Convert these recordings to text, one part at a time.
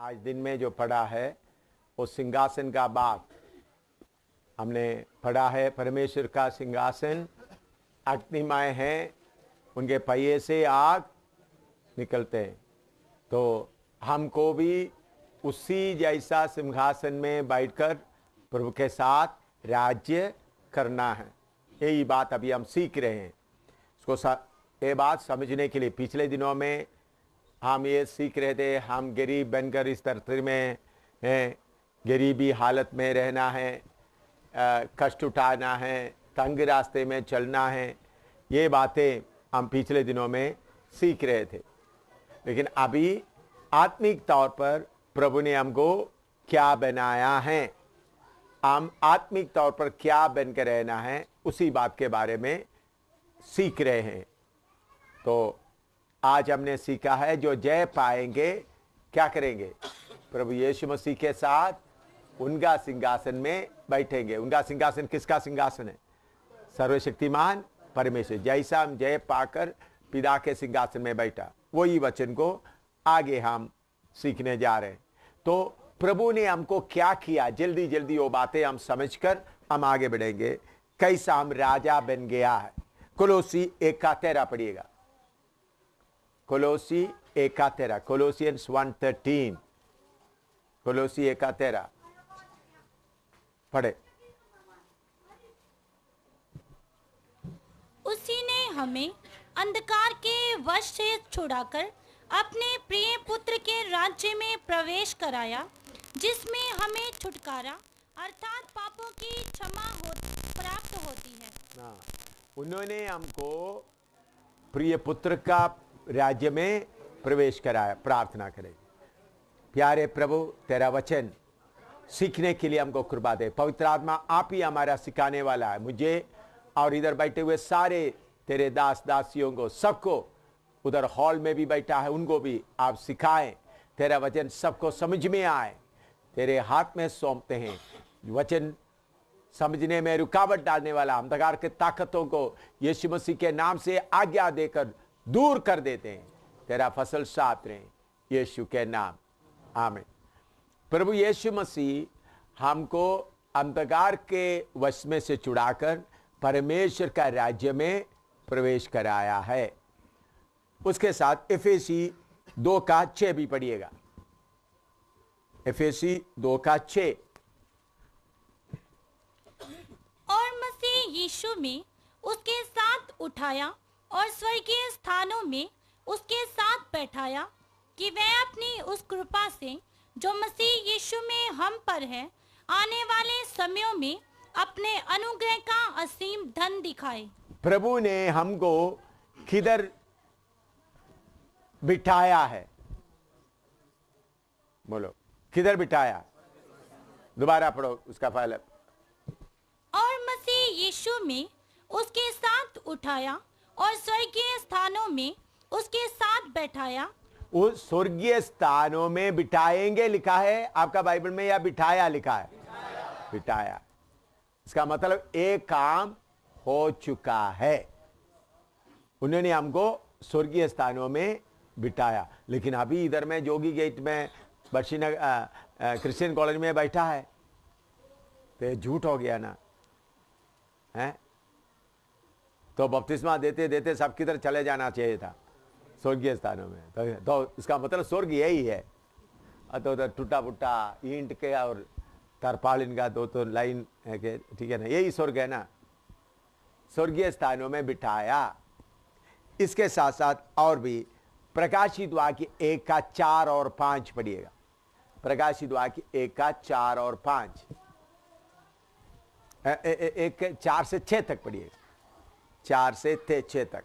आज दिन में जो पढ़ा है वो सिंहासन का बात हमने पढ़ा है। परमेश्वर का सिंहासन अग्निमय है, उनके पहिए से आग निकलते हैं। तो हमको भी उसी जैसा सिंहासन में बैठकर प्रभु के साथ राज्य करना है। यही बात अभी हम सीख रहे हैं। इसको ये बात समझने के लिए पिछले दिनों में हम ये सीख रहे थे, हम गरीब बनकर इस धरती में हैं, गरीबी हालत में रहना है, कष्ट उठाना है, तंग रास्ते में चलना है। ये बातें हम पिछले दिनों में सीख रहे थे। लेकिन अभी आत्मिक तौर पर प्रभु ने हमको क्या बनाया है, हम आत्मिक तौर पर क्या बनकर रहना है, उसी बात के बारे में सीख रहे हैं। तो आज हमने सीखा है जो जय पाएंगे क्या करेंगे, प्रभु यीशु मसीह के साथ उनका सिंहासन में बैठेंगे। उनका सिंहासन किसका सिंहासन है? सर्वशक्तिमान परमेश्वर। जैसा हम जय पाकर पिता के सिंहासन में बैठा, वही वचन को आगे हम सीखने जा रहे हैं। तो प्रभु ने हमको क्या किया, जल्दी जल्दी वो बातें हम समझकर हम आगे बढ़ेंगे। कैसा हम राजा बन गया है। कोलोसी 1:13 पढ़िएगा। कोलोसी 1:13, कोलोसियंस 1:13, कोलोसी 1:13 पढ़े। उसी ने हमें अंधकार के वश से छुड़ाकर अपने प्रिय पुत्र के राज्य में प्रवेश कराया, जिसमें हमें छुटकारा अर्थात पापों की प्राप्त होती है। हाँ, उन्होंने हमको प्रिय पुत्र का राज्य में प्रवेश कराया। प्रार्थना करें। प्यारे प्रभु, तेरा वचन सीखने के लिए हमको कृपा दे। पवित्र आत्मा आप ही हमारा सिखाने वाला है। मुझे और इधर बैठे हुए सारे तेरे दास दासियों को, सबको उधर हॉल में भी बैठा है, उनको भी आप सिखाएं। तेरा वचन सबको समझ में आए, तेरे हाथ में सौंपते हैं। वचन समझने में रुकावट डालने वाला अंधकार के ताकतों को यीशु मसीह के नाम से आज्ञा देकर दूर कर देते हैं। तेरा फसल साथ रहे, यीशु के नाम, आमीन। प्रभु यीशु मसीह हमको अंधकार के वश में से छुड़ाकर परमेश्वर का राज्य में प्रवेश कराया है। उसके साथ एफेसी 2:6 भी पढ़िएगा। एफेसी 2:6। और मसीह यीशु में उसके साथ उठाया और स्वर्गीय स्थानों में उसके साथ बैठाया, कि वह अपनी उस कृपा से जो मसीह यीशु में हम पर है, आने वाले समयों में अपने अनुग्रह का असीम धन दिखाए। प्रभु ने हमको किधर बिठाया है? बोलो, किधर बिठाया? दोबारा पढ़ो उसका पहले। और मसीह यीशु में उसके साथ उठाया और स्वर्गीय स्थानों में उसके साथ बैठाया। उस स्वर्गीय स्थानों में बिठाएंगे लिखा है आपका बाइबल में, या बिठाया लिखा है? बिठाया। इसका मतलब एक काम हो चुका है। उन्होंने हमको स्वर्गीय स्थानों में बिठाया। लेकिन अभी इधर में जोगी गेट में बर्शीनगर क्रिश्चियन कॉलेज में बैठा है, तो ये झूठ हो गया ना है? तो बपतिस्मा देते देते सब किधर चले जाना चाहिए था? स्वर्गीय स्थानों में। तो इसका मतलब स्वर्ग यही है। तो टूटा फूटा ईंट के और तरपालिन का दो लाइन है कि, ठीक है ना, यही स्वर्ग है ना। स्वर्गीय स्थानों में बिठाया। इसके साथ साथ और भी प्रकाशित वाक्य 1:4 और 5 पढ़िएगा। प्रकाशित वाक्य 1:4 और 5, 1:4 से 6 तक पढ़िएगा। 4 से 6 तक।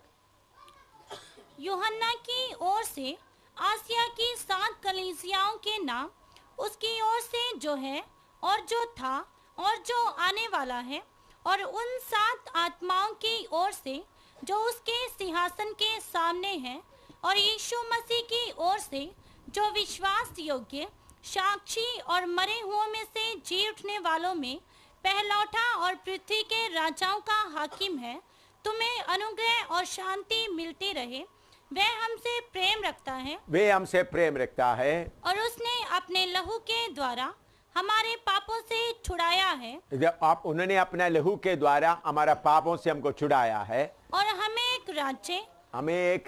यूहन्ना की ओर से आसिया की 7 कलीसियाओं के नाम, उसकी ओर से जो है और जो था और जो आने वाला है, और उन 7 आत्माओं की ओर से जो उसके सिंहासन के सामने है, और यीशु मसीह की ओर से जो विश्वास योग्य साक्षी और मरे हुओं में से जी उठने वालों में पहलौठा और पृथ्वी के राजाओं का हाकिम है, तुम्हें अनुग्रह और शांति मिलती रहे। वह हमसे प्रेम रखता है वे हमसे प्रेम रखता है और उसने अपने लहू के द्वारा हमारे पापों से छुड़ाया है जब आप उन्होंने अपना लहू के द्वारा हमारा पापों से हमको छुड़ाया है और हमें एक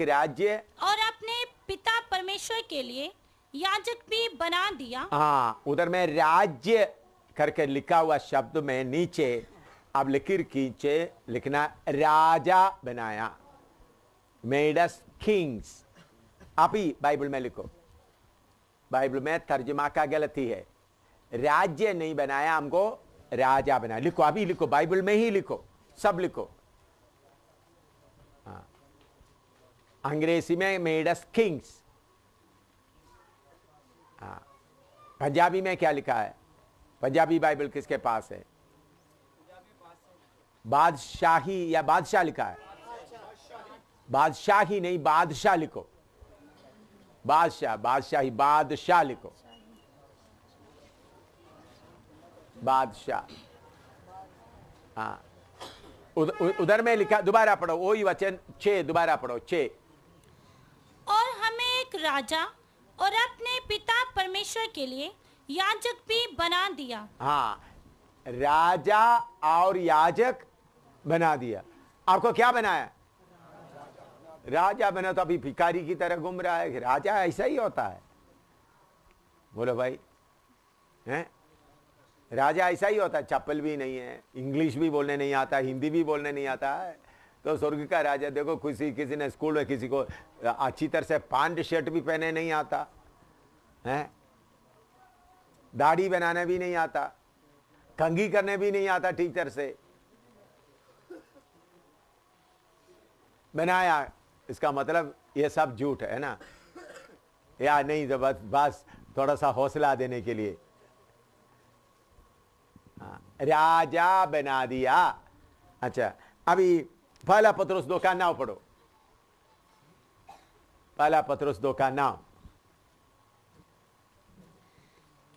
राज्य और अपने पिता परमेश्वर के लिए याजक भी बना दिया। हाँ, उधर में राज्य करके लिखा हुआ शब्द में नीचे अब लकीर खींचे लिखना राजा बनाया, मेड अस किंग्स। आप ही बाइबल में लिखो, बाइबल में तर्जुमा का गलती है, राज्य नहीं बनाया हमको, राजा बनाया। लिखो, अभी लिखो, बाइबल में ही लिखो, सब लिखो। हाँ, अंग्रेजी में मेड अस किंग्स। हाँ, पंजाबी में क्या लिखा है? पंजाबी बाइबल किसके पास है? बादशाही या बादशाह लिखा है? बादशाही नहीं, बादशाह लिखो, बादशाह, बादशाही, बादशाह लिखो, बादशाह। हाँ, उधर में लिखा, दोबारा पढ़ो वही वचन 6, दोबारा पढ़ो 6। और हमें एक राजा और अपने पिता परमेश्वर के लिए याजक भी बना दिया। हाँ, राजा और याजक बना दिया। आपको क्या बनाया? राजा बना। तो अभी भिखारी की तरह घूम रहा है। राजा ऐसा ही होता है, बोलो भाई, हैं? राजा ऐसा ही होता है, चप्पल भी नहीं है, इंग्लिश भी बोलने नहीं आता, हिंदी भी बोलने नहीं आता है, तो स्वर्ग का राजा देखो। किसी ने स्कूल में किसी को अच्छी तरह से पैंट शर्ट भी पहने नहीं आता है, दाढ़ी बनाने भी नहीं आता, कंघी करने भी नहीं आता ठीक तरह से। बनाया, इसका मतलब ये सब झूठ है ना, या नहीं? तो बस थोड़ा सा हौसला देने के लिए राजा बना दिया। अच्छा, अभी पहला पत्रुस 2 का 9 पढ़ो, पहला पत्रुस 2 का 9।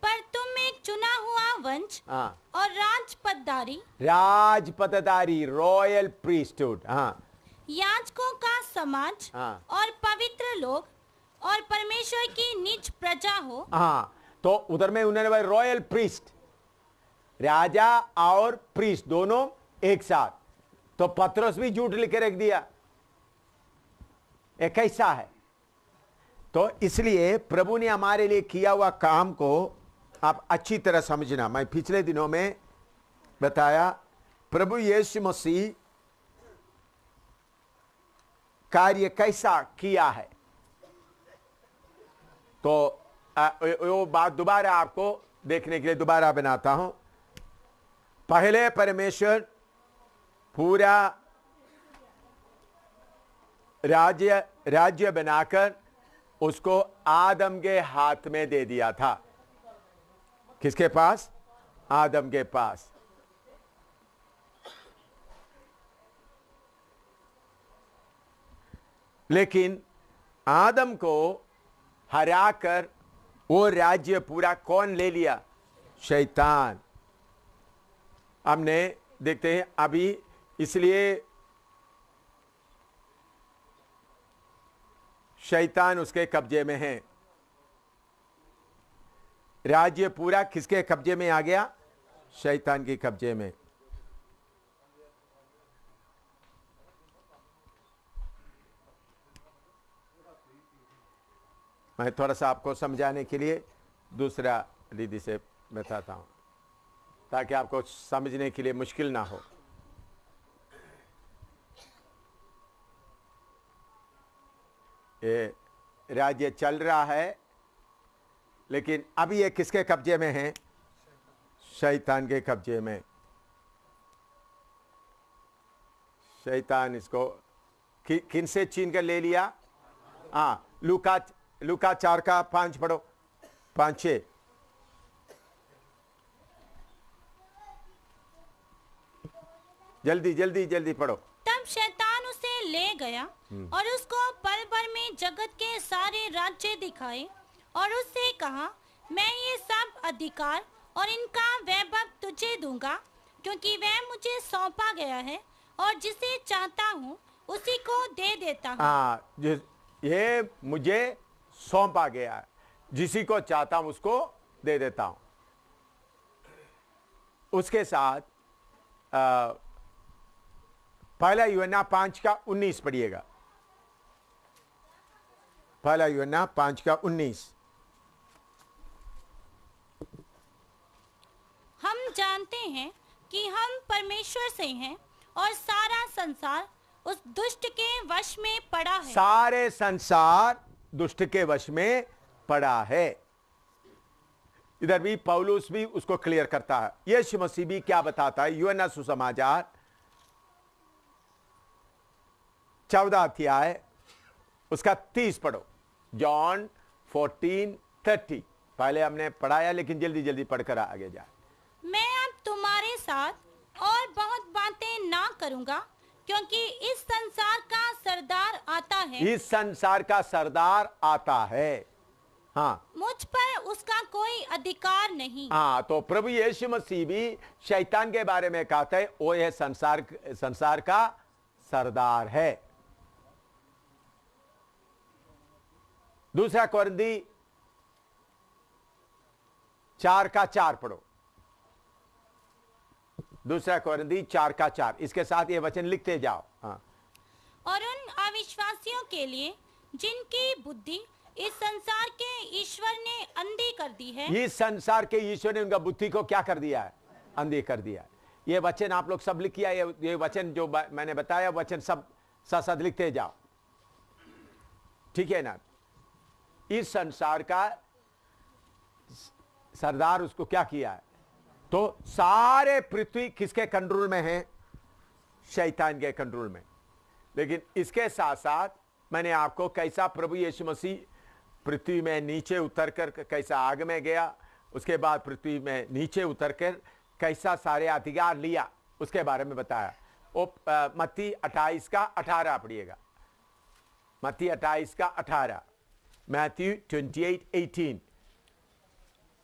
पर तुम एक चुना हुआ वंश और राजपदधारी, रॉयल प्रीस्टहुड, याजकों का समाज और पवित्र लोग और परमेश्वर की निज प्रजा हो। तो उधर में उन्होंने रॉयल प्रीस्ट, राजा और प्रीस्ट दोनों एक साथ। तो पत्रुस भी झूठ लिख के रख दिया, एक कैसा है? तो इसलिए प्रभु ने हमारे लिए किया हुआ काम को आप अच्छी तरह समझना। मैं पिछले दिनों में बताया, प्रभु यीशु मसीह कार्य कैसा किया है। तो वो बात दोबारा आपको देखने के लिए दोबारा बनाता हूं। पहले परमेश्वर पूरा राज्य बनाकर उसको आदम के हाथ में दे दिया था। किसके पास? आदम के पास। लेकिन आदम को हराकर वो राज्य पूरा कौन ले लिया? शैतान। हमने देखते हैं अभी, इसलिए शैतान उसके कब्जे में है। राज्य पूरा किसके कब्जे में आ गया? शैतान के कब्जे में। मैं थोड़ा सा आपको समझाने के लिए दूसरा रीति से बताता हूं, ताकि आपको समझने के लिए मुश्किल ना हो। ये राज्य चल रहा है, लेकिन अभी ये किसके कब्जे में है? शैतान के कब्जे में। शैतान इसको किन से छीन कर ले लिया? लूका 4 का 5 पढ़ो, 5-6। जल्दी जल्दी जल्दी पढ़ो। तब शैतान उसे ले गया और उसको पल भर में जगत के सारे राज्य दिखाए और उससे कहा, मैं ये सब अधिकार और इनका वैभव तुझे दूंगा, क्योंकि वह मुझे सौंपा गया है और जिसे चाहता हूँ उसी को दे देता हूँ। ये मुझे सौंपा गया है, जिसी को चाहता हूं उसको दे देता हूं। उसके साथ पहला यूहन्ना 5:19 पढ़िएगा। पहला यूहन्ना 5:19। हम जानते हैं कि हम परमेश्वर से हैं और सारा संसार उस दुष्ट के वश में पड़ा है। सारे संसार दुष्ट के वश में पड़ा है। इधर भी पौलुस भी उसको क्लियर करता है। यीशु मसीह भी क्या बताता है? यूहन्ना सुसमाचार 14 अध्याय उसका 30 पढ़ो। जॉन 14:30। पहले हमने पढ़ाया, लेकिन जल्दी जल्दी पढ़कर आगे जाए। मैं अब तुम्हारे साथ और बहुत बातें ना करूंगा, क्योंकि इस संसार का सरदार आता है। इस संसार का सरदार आता है। हाँ, मुझ पर उसका कोई अधिकार नहीं। हाँ, तो प्रभु यीशु मसीह भी शैतान के बारे में कहता है, वो यह संसार का सरदार है। दूसरा कोरिन्थी 4:4 पढ़ो। दूसरा कोरिन्थी 4:4। इसके साथ ये वचन लिखते जाओ। हाँ, और उन अविश्वासियों के लिए जिनकी बुद्धि इस संसार के ईश्वर ने अंधी कर दी है। इस संसार के ईश्वर ने उनका बुद्धि को क्या कर दिया है? अंधी कर दिया है। ये वचन आप लोग सब लिखिए। ये वचन जो मैंने बताया, वचन सब साथ लिखते जाओ, ठीक है ना? इस संसार का सरदार उसको क्या किया है? तो सारे पृथ्वी किसके कंट्रोल में है? शैतान के कंट्रोल में। लेकिन इसके साथ साथ मैंने आपको कैसा प्रभु यीशु मसीह पृथ्वी में नीचे उतरकर कैसा आग में गया, उसके बाद पृथ्वी में नीचे उतरकर कैसा सारे अधिकार लिया, उसके बारे में बताया। वो मत्ती 28:18 पढ़िएगा। मत्ती 28:18। मैथ्यू 28:18।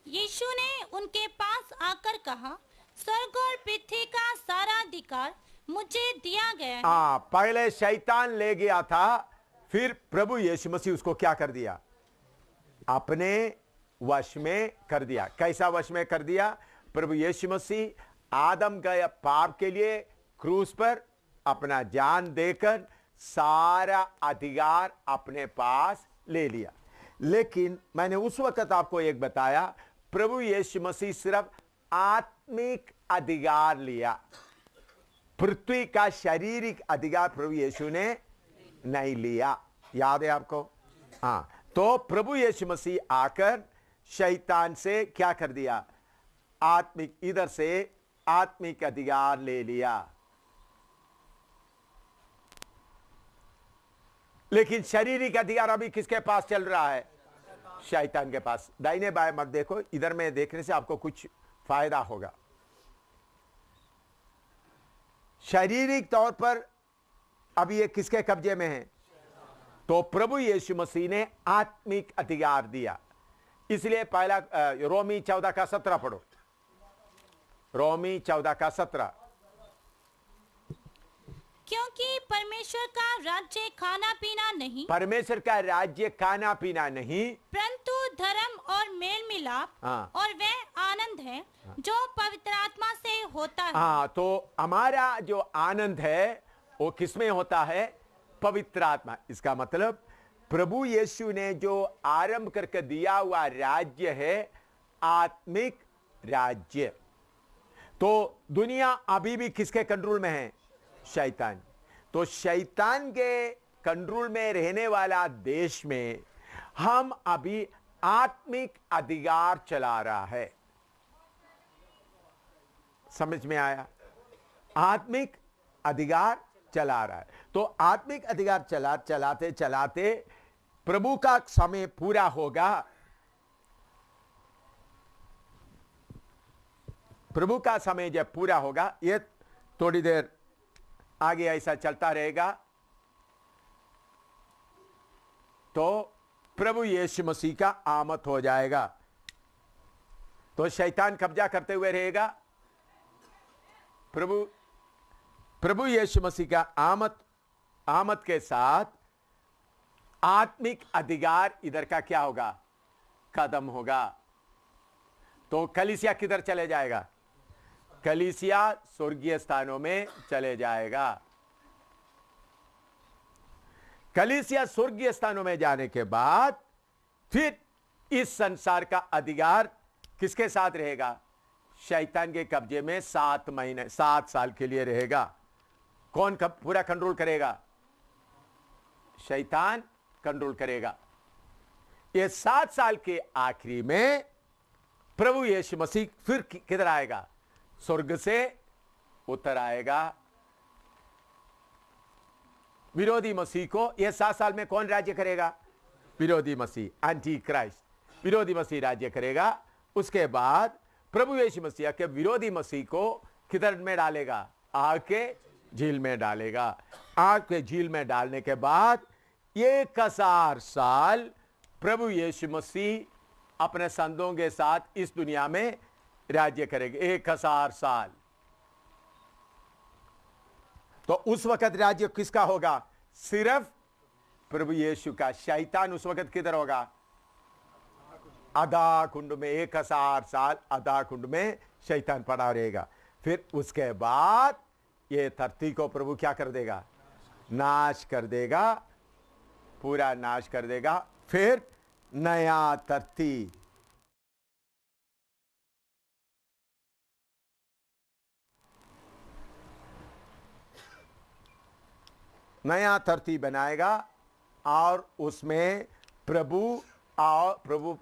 यीशु ने उनके पास आकर कहा, स्वर्ग और पृथ्वी का सारा अधिकार मुझे दिया गया है। हाँ, पहले शैतान ले गया था, फिर प्रभु यीशु मसीह उसको क्या कर दिया? अपने वश में कर दिया। कैसा वश में कर दिया? प्रभु यीशु मसीह आदम का पाप के लिए क्रूस पर अपना जान देकर सारा अधिकार अपने पास ले लिया। लेकिन मैंने उस वक्त आपको एक बताया, प्रभु यीशु मसीह सिर्फ आत्मिक अधिकार लिया, पृथ्वी का शारीरिक अधिकार प्रभु यीशु ने नहीं लिया। याद है आपको? हाँ, तो प्रभु यीशु मसीह आकर शैतान से क्या कर दिया? आत्मिक, इधर से आत्मिक अधिकार ले लिया। लेकिन शारीरिक अधिकार अभी किसके पास चल रहा है? शैतान के पास। दाहिने बाएं मत देखो, इधर में देखने से आपको कुछ फायदा होगा। शारीरिक तौर पर अभी ये किसके कब्जे में है? तो प्रभु यीशु मसीह ने आत्मिक अधिकार दिया। इसलिए पहला रोमी 14:17 पढ़ो। रोमी 14:17। क्योंकि परमेश्वर का राज्य खाना पीना नहीं, परमेश्वर का राज्य खाना पीना नहीं, परंतु धर्म और मेल मिलाप हाँ। और वह आनंद है जो पवित्र आत्मा से होता है। हाँ, तो हमारा जो आनंद है वो किसमें होता है? पवित्र आत्मा। इसका मतलब प्रभु यीशु ने जो आरंभ करके दिया हुआ राज्य है आत्मिक राज्य। तो दुनिया अभी भी किसके कंट्रोल में है? शैतान। तो शैतान के कंट्रोल में रहने वाला देश में हम अभी आत्मिक अधिकार चला रहा है। समझ में आया? आत्मिक अधिकार चला रहा है। तो आत्मिक अधिकार चलाते चलाते प्रभु का समय पूरा होगा। प्रभु का समय जब पूरा होगा, ये थोड़ी देर आगे ऐसा चलता रहेगा, तो प्रभु यीशु मसीह का आमद हो जाएगा। तो शैतान कब्जा करते हुए रहेगा। प्रभु यीशु मसीह का आमद के साथ आत्मिक अधिकार इधर का क्या होगा? खत्म होगा। तो कलीसिया किधर चले जाएगा? कलीसिया स्वर्गीय स्थानों में चले जाएगा। कलीसिया स्वर्गीय स्थानों में जाने के बाद फिर इस संसार का अधिकार किसके साथ रहेगा? शैतान के कब्जे में 7 महीने 7 साल के लिए रहेगा। कौन पूरा कंट्रोल करेगा? शैतान कंट्रोल करेगा। ये 7 साल के आखिरी में प्रभु यीशु मसीह फिर किधर आएगा? स्वर्ग से उतर आएगा। विरोधी मसीह को ये 7 साल में कौन राज्य करेगा? विरोधी मसीह, एंटी क्राइस्ट। विरोधी मसीह राज्य करेगा। उसके बाद प्रभु यीशु मसीह के विरोधी मसीह को किधर में डालेगा? आग के झील में डालेगा। आग के झील में डालने के बाद 1000 साल प्रभु यीशु मसीह अपने संतों के साथ इस दुनिया में राज्य करेंगे। 1000 साल। तो उस वक्त राज्य किसका होगा? सिर्फ प्रभु यीशु का। शैतान उस वक्त किधर होगा? अधा कुंड में। 1000 साल अधा कुंड में शैतान पड़ा रहेगा। फिर उसके बाद ये धरती को प्रभु क्या कर देगा? नाश कर देगा। पूरा नाश कर देगा। फिर नया धरती, नया धरती बनाएगा और उसमें प्रभु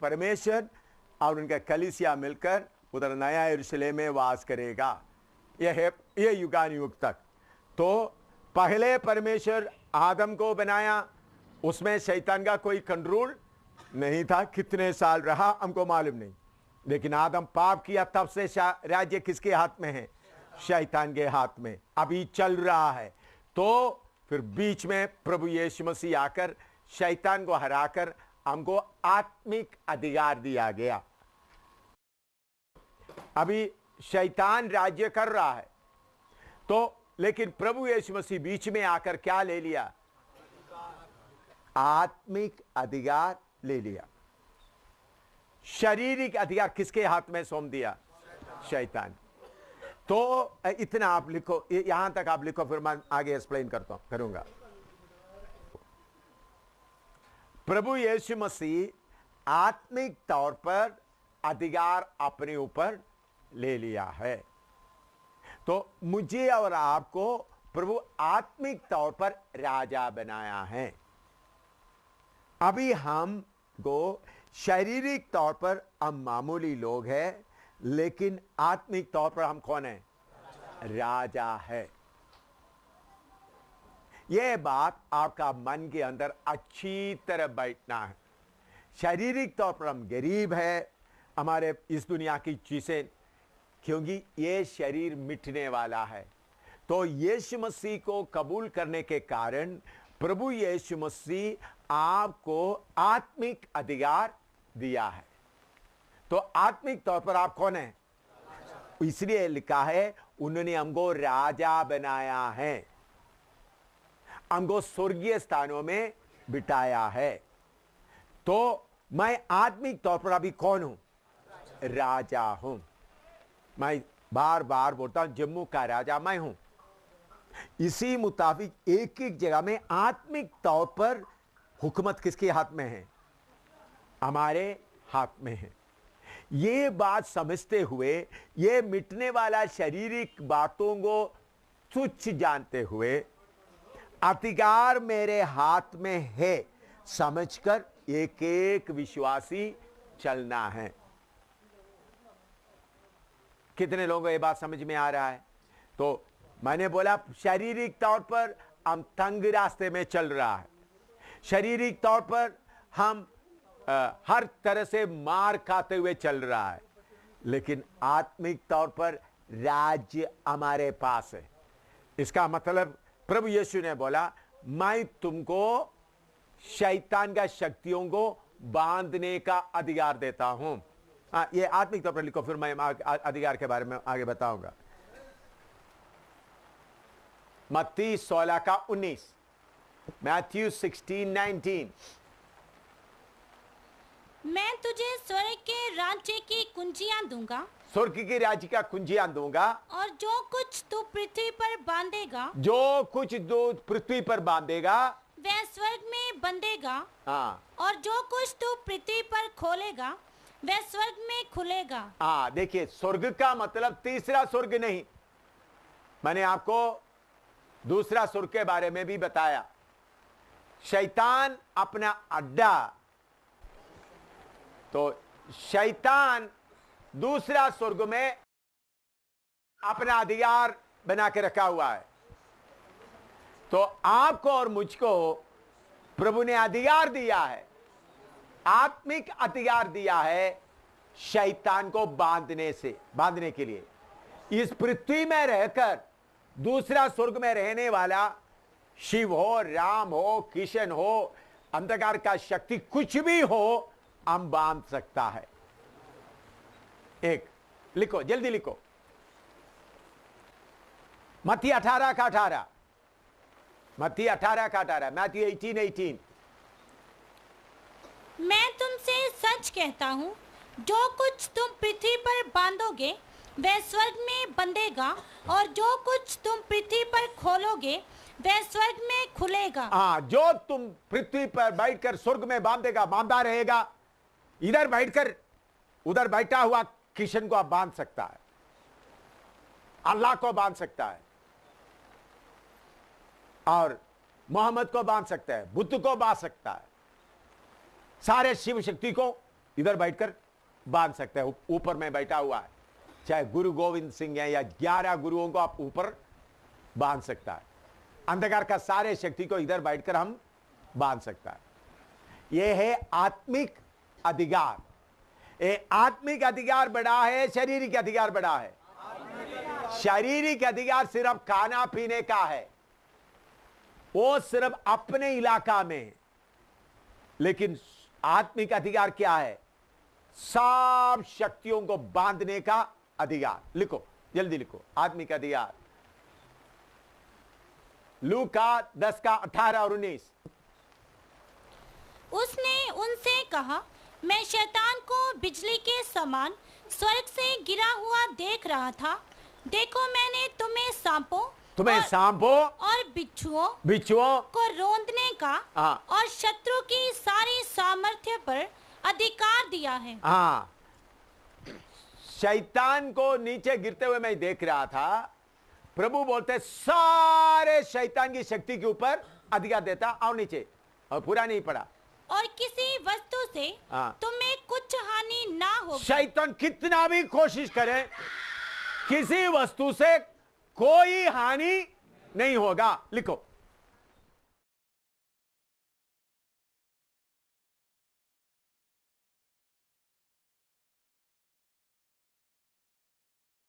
परमेश्वर और उनका कलीसिया मिलकर उधर नया यरूशलेम में वास करेगा। यह है ये युगानुयुग तक। तो पहले परमेश्वर आदम को बनाया, उसमें शैतान का कोई कंट्रोल नहीं था। कितने साल रहा हमको मालूम नहीं, लेकिन आदम पाप किया तब से राज्य किसके हाथ में है? शैतान के हाथ में अभी चल रहा है। तो फिर बीच में प्रभु यीशु मसीह आकर शैतान को हराकर हमको आत्मिक अधिकार दिया गया। अभी शैतान राज्य कर रहा है, तो लेकिन प्रभु यीशु मसीह बीच में आकर क्या ले लिया? आत्मिक अधिकार ले लिया। शारीरिक अधिकार किसके हाथ में सौंप दिया? शैतान। तो इतना आप लिखो, यहां तक आप लिखो, फिर मैं आगे एक्सप्लेन करूंगा। प्रभु यीशु मसीह आत्मिक तौर पर अधिकार अपने ऊपर ले लिया है। तो मुझे और आपको प्रभु आत्मिक तौर पर राजा बनाया है। अभी हमको शारीरिक तौर पर हम मामूली लोग हैं, लेकिन आत्मिक तौर पर हम कौन है? राजा है। यह बात आपका मन के अंदर अच्छी तरह बैठना है। शारीरिक तौर पर हम गरीब है, हमारे इस दुनिया की चीजें, क्योंकि ये शरीर मिटने वाला है। तो यीशु मसीह को कबूल करने के कारण प्रभु यीशु मसीह आपको आत्मिक अधिकार दिया है। तो आत्मिक तौर पर आप कौन है? इसलिए लिखा है उन्होंने हमको राजा बनाया है, हमको स्वर्गीय स्थानों में बिठाया है। तो मैं आत्मिक तौर पर अभी कौन हूं? राजा हूं। मैं बार बार बोलता हूं, जम्मू का राजा मैं हूं। इसी मुताबिक एक एक जगह में आत्मिक तौर पर हुकूमत किसके हाथ में है? हमारे हाथ में है। ये बात समझते हुए, ये मिटने वाला शारीरिक बातों को तुच्छ जानते हुए, अधिकार मेरे हाथ में है समझकर एक एक विश्वासी चलना है। कितने लोगों को ये बात समझ में आ रहा है? तो मैंने बोला शारीरिक तौर पर हम तंग रास्ते में चल रहा है, शारीरिक तौर पर हम हर तरह से मार खाते हुए चल रहा है, लेकिन आत्मिक तौर पर राज्य हमारे पास है। इसका मतलब प्रभु यीशु ने बोला, मैं तुमको शैतान का शक्तियों को बांधने का अधिकार देता हूं। ये आत्मिक तौर पर लिखो, फिर मैं अधिकार के बारे में आगे बताऊंगा। मत्ती 16 का 19। मैथ्यू 16:19। मैं तुझे स्वर्ग के राज्य की कुंजियां दूंगा, स्वर्ग की राज्य का कुंजियां दूंगा, और जो कुछ तू पृथ्वी पर बांधेगा जो कुछ तू पृथ्वी पर बांधेगा वह स्वर्ग में बंधेगा, हाँ और जो कुछ तू पृथ्वी पर खोलेगा वह स्वर्ग में खुलेगा। हाँ, देखिए स्वर्ग का मतलब तीसरा स्वर्ग नहीं, मैंने आपको दूसरा स्वर्ग के बारे में भी बताया। शैतान अपना अड्डा, तो शैतान दूसरा स्वर्ग में अपना अधिकार बना के रखा हुआ है। तो आपको और मुझको प्रभु ने अधिकार दिया है, आत्मिक अधिकार दिया है शैतान को बांधने के लिए। इस पृथ्वी में रहकर दूसरा स्वर्ग में रहने वाला शिव हो, राम हो, किशन हो, अंधकार का शक्ति कुछ भी हो, हम बांध सकता है। एक लिखो, जल्दी लिखो, मत्ती 18:18, मत्ती 18:18, मैथ्यू 18:18। मैं तुमसे सच कहता हूँ, जो कुछ तुम पृथ्वी पर बांधोगे वह स्वर्ग में बंधेगा, और जो कुछ तुम पृथ्वी पर खोलोगे वह स्वर्ग में खुलेगा। हाँ, जो तुम पृथ्वी पर बैठकर स्वर्ग में बांधेगा बांधा रहेगा। इधर बैठकर उधर बैठा हुआ किशन को आप बांध सकता है, अल्लाह को बांध सकता है, और मोहम्मद को बांध सकता है, बुद्ध को बांध सकता है, सारे शिव शक्ति को इधर बैठकर बांध सकते हैं। ऊपर में बैठा हुआ है, चाहे गुरु गोविंद सिंह है या 11 गुरुओं को आप ऊपर बांध सकता है। अंधकार का सारे शक्ति को इधर बैठकर हम बांध सकता है। यह है आत्मिक अधिकार। ये आत्मिक अधिकार बड़ा है, शारीरिक अधिकार बड़ा है। शारीरिक अधिकार सिर्फ खाना पीने का है, वो सिर्फ अपने इलाका में। लेकिन आत्मिक अधिकार क्या है? सब शक्तियों को बांधने का अधिकार। लिखो, जल्दी लिखो, आत्मिक अधिकार। लूका 10:18 और 19। उसने उनसे कहा, मैं शैतान को बिजली के समान स्वर्ग से गिरा हुआ देख रहा था। देखो, मैंने तुम्हें सांपों और बिच्छुओं को रौंदने का और शत्रु की सारी सामर्थ्य पर अधिकार दिया है। हाँ, शैतान को नीचे गिरते हुए मैं देख रहा था। प्रभु बोलते सारे शैतान की शक्ति के ऊपर अधिकार देता। और नीचे, और पूरा नहीं पड़ा, और किसी वस्तु से तुम्हें कुछ हानि ना हो। शैतान कितना भी कोशिश करे, किसी वस्तु से कोई हानि नहीं होगा। लिखो,